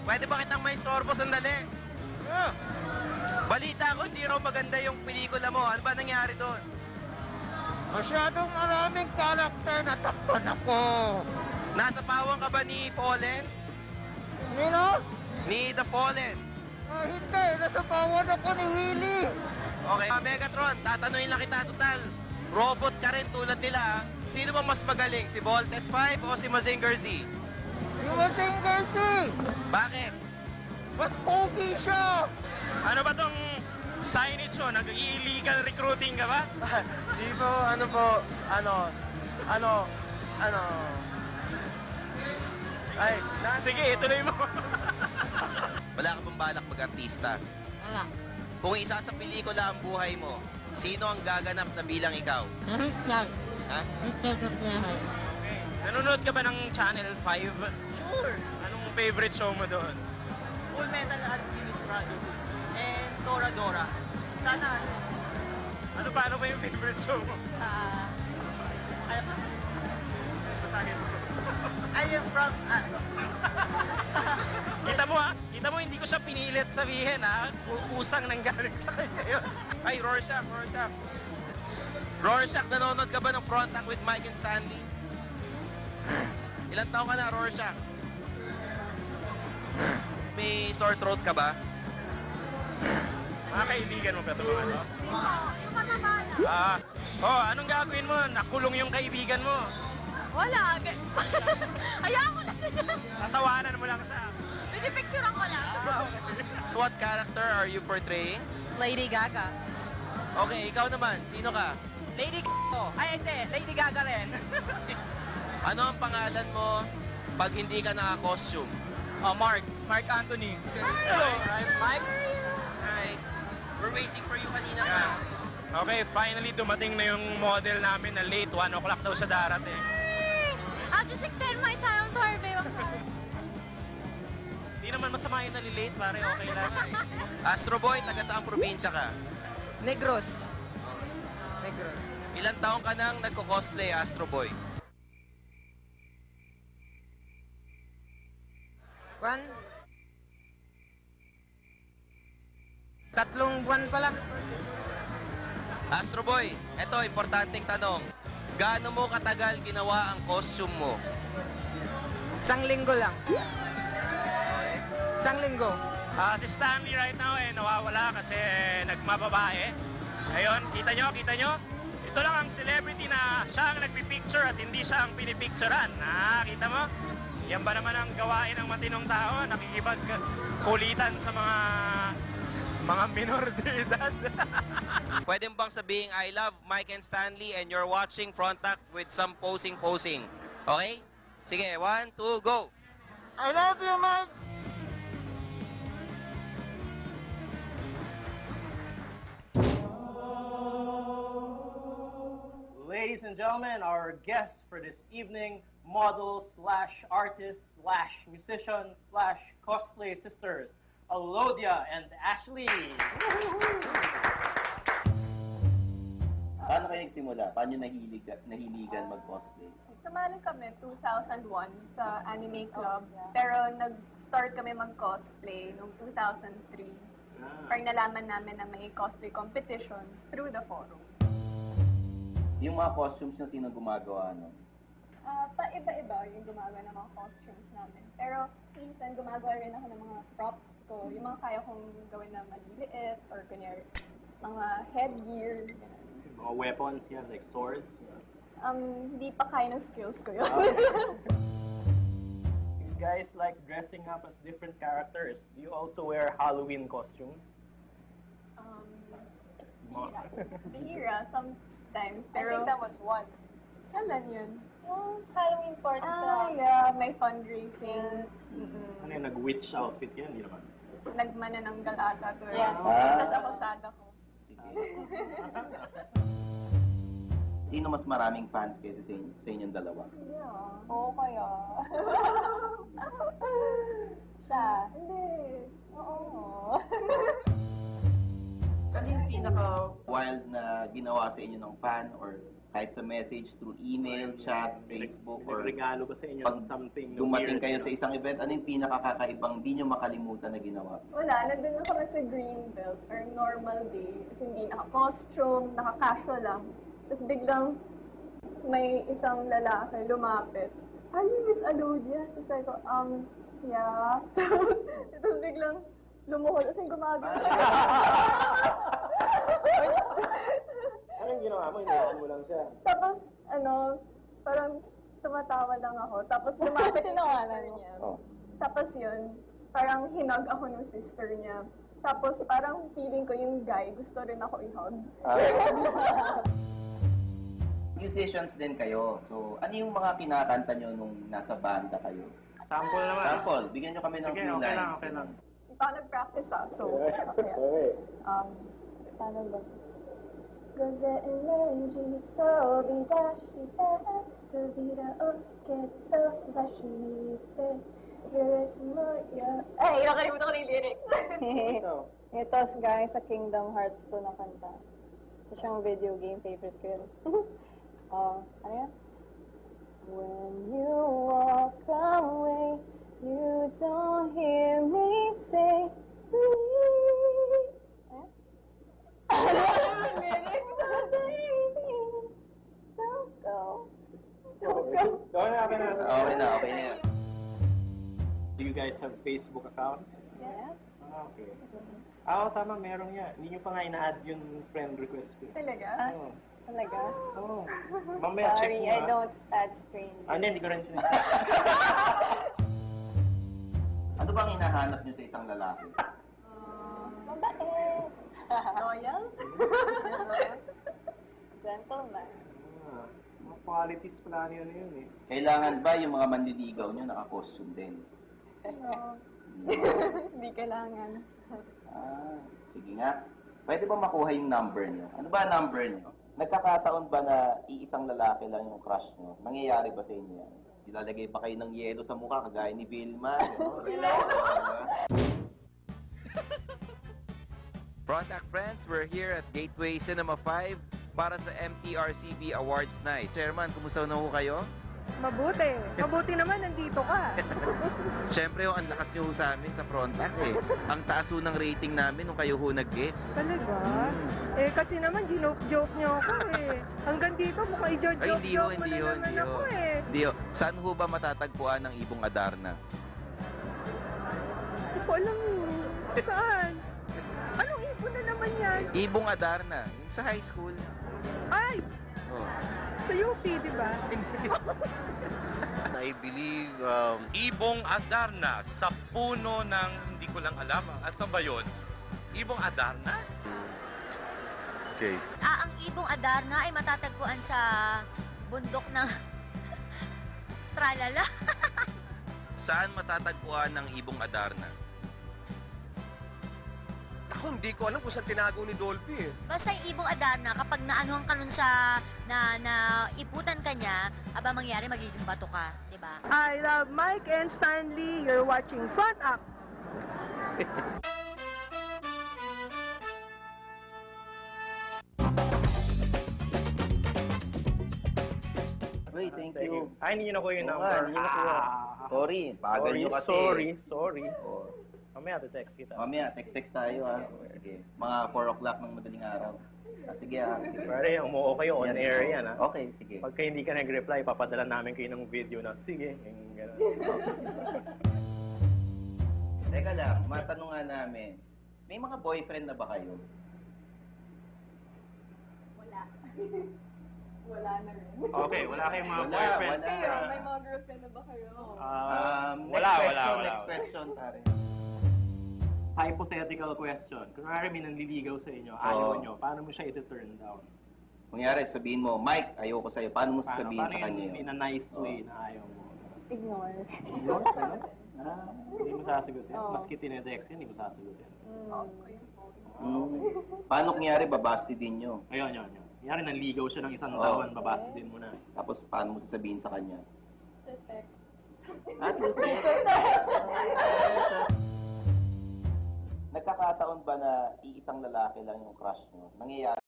Pwede ba kitang may istorbo sandali? Balita ko, hindi raw maganda yung pelikula mo. Ano ba nangyari doon? Masyadong maraming karakter na takpan ako. Nasa pawang ka ba ni Fallen? Nino? Ni The Fallen? Hindi. Nasa pawan ako ni Willie. Okay, Megatron, tatanungin lang kita total. Robot ka rin tulad nila. Sino ba mas magaling? Si Voltes 5 o si Mazinger Z? Si Mazinger Z. Bakit? Mas pogi siya. Ano ba tong signage mo? Nag-illegal recruiting ka ba? Di po, Ay, Sige, ituloy mo. Wala ka bang balak mag-artista? Wala. Kung isa sa pelikula ang buhay mo, sino ang gaganap na bilang ikaw? Yan. Ha? Okay. Nanonood ka ba ng Channel 5? sure. Anong favorite show mo doon? Full Metal Alchemist Brotherhood. And Dora Dora. Sana Ano ba yung favorite show mo? alam mo, Basahin mo. I am from, Kita mo, hindi ko siya pinilit sabihin, ha? Kusang nanggaling sa kanya yun. Ay, Rorschach. Rorschach, nanonood ka ba ng Frontac with Mike and Stanley? Ilan taon ka na, Rorschach? May sore throat ka ba? Mga kaibigan mo ba ito mga ano? Yung matabala. Anong gagawin mo? Nakulong yung kaibigan mo. Wala. Hayaan ko na siya. Tatawanan mo lang siya. Pinipicturean ko lang. What character are you portraying? Lady Gaga. Okay, ikaw naman. Sino ka? Lady Gaga. Ay, hindi. Lady Gaga rin. Ano ang pangalan mo pag hindi ka naka-costume? Mark Anthony. Hello. I'm Mike. Hi. We're waiting for you kanina pa. Okay, finally dumating na yung model namin na late. 1 o'clock daw sa darating. I'll just extend my time. I'm sorry, babe. I'm sorry. Hindi naman masama yung nalilate, pare. Okay lang. Astro Boy, taga saang probinsya ka? Negros. Ilan taong ka nang nagko-cosplay, Astro Boy? Juan? 3 buwan pa lang. Astro Boy, eto, importanteng tanong. Gaano mo katagal ginawa ang costume mo? 1 linggo lang. 1 linggo. Si Stanley right now nawawala kasi nagmababae. Ayun, kita nyo? Ito lang ang celebrity na siya ang nagpipicture at hindi siya ang pinipicturean. Kita mo? Yan ba naman ang gawain ng matinong tao? Nakikipagkulitan sa mga minor de edad. Pwede mo bang sabihin, I love Mike and Stanley and you're watching Frontac with some posing. Okay? Sige, 1, 2, go! I love you, Mike. Ladies and gentlemen, our guests for this evening, models / artists / musicians / cosplay sisters, Alodia and Ashley. Paano kayo nagsimula? Paano nahiligan mag-cosplay? Sumali kami 2001 sa Anime Club, pero nag-start kami mag-cosplay noong 2003. Parang nalaman namin na may cosplay competition through the forum. Yung mga costumes na sino gumagawa, no? Pa-iba-iba yung gumagawa ng mga costumes namin. Pero minsan gumagawa rin ako ng mga props ko, yung mga kaya kong gawin na maliliit, or kunyari, mga headgear, gano'n. Mga weapons yan, like swords. Hindi pa kaya ng skills ko yun. You guys like dressing up as different characters. Do you also wear Halloween costumes? Bihira, sometimes. Pero, I think that was once. Kailan yun? Yung Halloween party sa... Yeah, may fundraising. Ano yung nag-witch outfit yan? Hindi naman. Nagmanananggal ata to. Yeah. Tapos ako sada ko. Sino mas maraming fans kaysa sa inyong dalawa? Yeah. Oo kaya. Siya. Hindi. Oo. Kanino pinaka-wild na ginawa sa inyo ng fan or kahit sa message through email, chat, Facebook, or regalo ko sa inyo pag something dumating kayo sa isang event, ano yung pinakakakaibang di nyo makalimutan na ginawa? Wala, nandun na kami sa Greenbelt or normal day. Kasi hindi naka-costume, naka-casual lang. Tapos biglang may isang lalaki lumapit. Are you Miss Alodia? Tapos sabi ko, yeah. Tapos biglang lumuhol kasi gumagano. Anong ginawa mo? Hinayaan mo lang siya. Tapos, parang tumatawa lang ako. Tapos lumapit yung sister niya. Tapos yun, parang hinag ako ng sister niya. Tapos parang feeling ko yung guy, gusto rin ako i-hug. Musicians din kayo. So, ano yung mga kinakanta nyo nung nasa banda kayo? Sample naman. Sample, bigyan nyo kami ng few lines. Okay lang. Ikaw nag-practice so paano ba? Goze energy to bidashite, kabira oketo bashite, yes moya. Ay, nakalimutan ko na yung lyrics. Ito guys, sa Kingdom Hearts 2 na kanta. Isa siyang video game, favorite ko yun. Ano yan? When you walk away, you don't hear me say, please. Don't go. Don't go. Okay na. Do you guys have Facebook accounts? Yeah. Okay. Tama, meron yan. Hindi nyo pa nga ina-add yung friend request ko. Talaga? Oo. Talaga? Oo. Mamaya check Sorry, mo I don't add strangers. Hindi ko rin siya. Ano bang hinahanap nyo sa isang lalaki? Mabait. Loyal? Gentleman. Mga qualities pala yun eh. Kailangan ba yung mga manliligaw nyo naka-costume din? No. Hindi kailangan. Sige nga. Pwede ba makuha yung number nyo? Ano ba ang number nyo? Nagkakataon ba na iisang lalaki lang yung crush nyo? Nangyayari ba sa inyo yan? Ilalagay pa kayo ng yelo sa mukha kagaya ni Vilma? Frontac friends, we're here at Gateway Cinema 5 para sa MTRCB Awards Night. Chairman, kumusta na ho kayo? Mabuti. Mabuti naman, nandito ka. Siyempre, ang lakas nyo sa amin sa Frontac eh. Ang taas ho ng rating namin nung kayo ho nag-guess. Talaga? Eh, kasi naman, joke nyo ako eh. Hanggang dito, mukhang i-joke Ay, hindi ho. ako eh. Hindi ho. Saan ho ba matatagpuan ang Ibong Adarna? Hindi ko alam eh. Saan? Anong ibon na naman yan? Ibong Adarna, yung sa high school. Ay! Oh. Sa UP, di ba? I believe Ibong Adarna sa puno ng hindi ko lang alam. At saan ba yun? Ibong Adarna? Okay. Ang Ibong Adarna ay matatagpuan sa bundok ng Tralala. Saan matatagpuan ang Ibong Adarna? Ako, hindi ko alam kung saan tinago ni Dolphy eh. Basta yung Ibong Adarna, kapag naanuhan ka nun sa, na iputan ka niya, aba mangyari, magiging bato ka, di ba? I love Mike and Stanley. You're watching Frontac. Wait, thank you. Ay, hindi nyo nakuha yung number. Hindi nakuha. Sorry, bagal nyo kasi. Sorry. Mamaya, text kita. Mamaya, text tayo ha. Sige, mga 4 o'clock ng madaling araw. Sige. Pare, umuo kayo on air yan ha. Okay, sige. Pagka hindi ka nag-reply, papadala namin kayo ng video na, sige, yung gano'n. Teka lang, matanong nga namin. May mga boyfriend na ba kayo? Wala. Wala na rin. Okay, wala kayong mga boyfriend. Kayo, may mga girlfriend na ba kayo? Next question, pare. Hypothetical question. Kunwari may nanliligaw sa inyo, ayaw nyo, paano mo siya iti-turn down? Kunyari, sabihin mo, Mike, ayoko sa'yo. Paano mo sasabihin sa kanya yun? In a nice way na ayaw mo? Ignore. Hindi mo sasagutin. Maski tinetext yan, hindi mo sasagutin. Paano kunyari, babasti din nyo? Ayun. Kunyari, nanligaw siya ng isang taon, babasti din mo na. Tapos, paano mo sasabihin sa kanya? Text. Text. Nagkakataon ba na iisang lalaki lang yung crush nyo? Nangyayari